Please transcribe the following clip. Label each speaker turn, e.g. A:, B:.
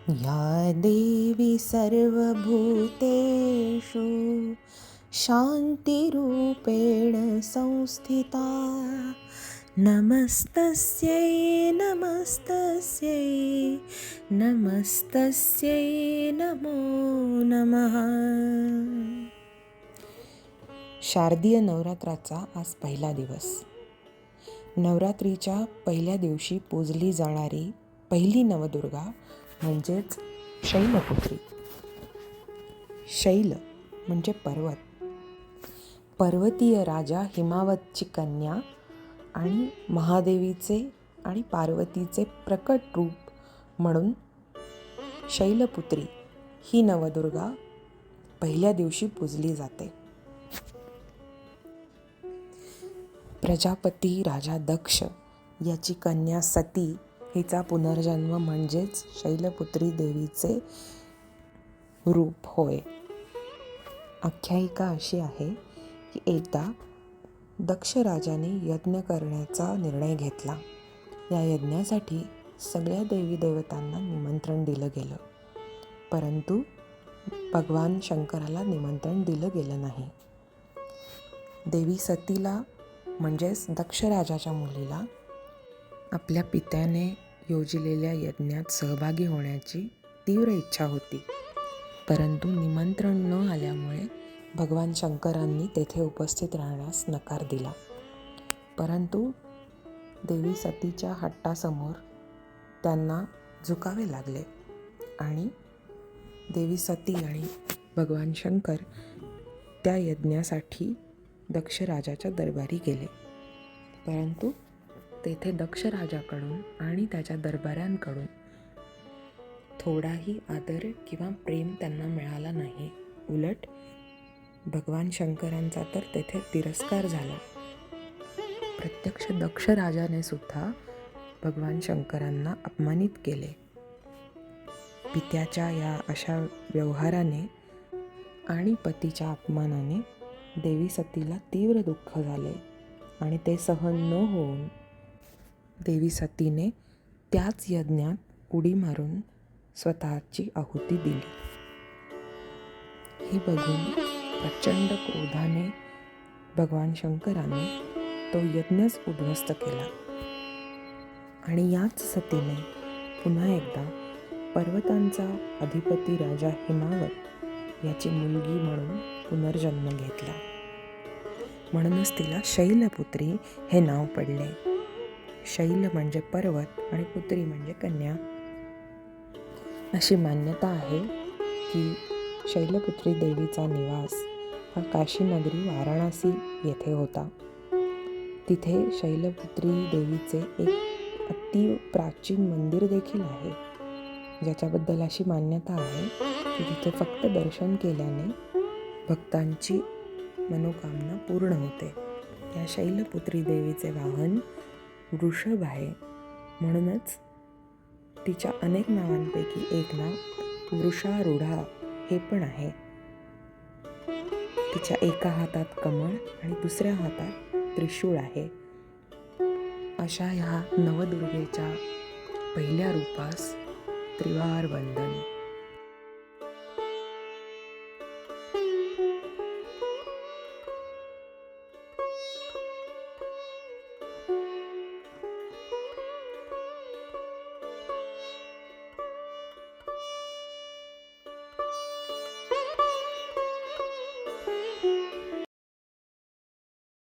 A: या देवी सर्वभूतेषु शान्तिरूपेण संस्थिता नमस्तस्यै नमस्तस्यै नमस्तस्यै नमो नमः. शारदीय नवरात्राचा आज पहिला दिवस. नवरात्रीच्या पहिल्या दिवशी पूजली जाणारी पहिली नवदुर्गा म्हणजेच शैलपुत्री. शैल म्हणजे पर्वत. पर्वतीय राजा हिमावतची कन्या आणि महादेवीचे आणि पार्वतीचे प्रकट रूप म्हणून शैलपुत्री ही नवदुर्गा पहिल्या दिवशी पूजली जाते. प्रजापती राजा दक्ष याची कन्या सती हिचा पुनर्जन्म म्हणजेच शैलपुत्री देवीचे रूप होय. आख्यायिका अशी आहे की एकदा दक्ष राजाने यज्ञ करण्याचा निर्णय घेतला. या यज्ञासाठी सगळ्या देवी देवतांना निमंत्रण दिलं गेलं, परंतु भगवान शंकराला निमंत्रण दिलं गेलं नाही. देवी सतीला म्हणजेच दक्ष राजाच्या मुलीला आपल्या पित्याने योजलेल्या यज्ञात सहभागी होण्याची तीव्र इच्छा होती, परंतु निमंत्रण न आल्यामुळे भगवान शंकरांनी तेथे उपस्थित राहण्यास नकार दिला. परंतु देवी सतीच्या हट्टासमोर त्यांना झुकावे लागले आणि देवी सती आणि भगवान शंकर त्या यज्ञासाठी दक्ष राजाच्या दरबारी गेले. परंतु तेथे दक्ष राजाकडून आणि त्याच्या दरबाऱ्यांकडून थोडाही आदर किंवा प्रेम त्यांना मिळाला नाही. उलट भगवान शंकरांचा तर तेथे तिरस्कार झाला. प्रत्यक्ष दक्ष राजाने सुद्धा भगवान शंकरांना अपमानित केले. पित्याच्या या अशा व्यवहाराने आणि पतीच्या अपमानाने देवी सतीला तीव्र दुःख झाले आणि ते सहन न होऊन देवी सतीने त्याच यज्ञात उडी मारून स्वतःची आहुती दिली. हे बघून प्रचंड क्रोधाने भगवान शंकराने तो यज्ञच उद्ध्वस्त केला आणि याच सतीने पुन्हा एकदा पर्वतांचा अधिपती राजा हिमावत याची मुलगी म्हणून पुनर्जन्म घेतला. म्हणूनच तिला शैलपुत्री हे नाव पडले. शैल म्हणजे पर्वत आणि पुत्री म्हणजे कन्या. अशी मान्यता आहे की शैलपुत्री देवीचा निवास हा काशी नगरी वाराणसी येथे होता. तिथे शैलपुत्री देवीचे एक अति प्राचीन मंदिर देखील आहे, ज्याच्याबद्दल अशी मान्यता आहे की तिथे फक्त दर्शन केल्याने भक्तांची मनोकामना पूर्ण होते. या शैलपुत्री देवीचे वाहन वृषभ आहे, म्हणूनच तिच्या अनेक नावांपैकी एक नाव वृषारूढा हे पण आहे. तिच्या एका हातात कमळ आणि दुसऱ्या हातात त्रिशूळ आहे. अशा ह्या नवदुर्गेच्या पहिल्या रूपास त्रिवार वंदन.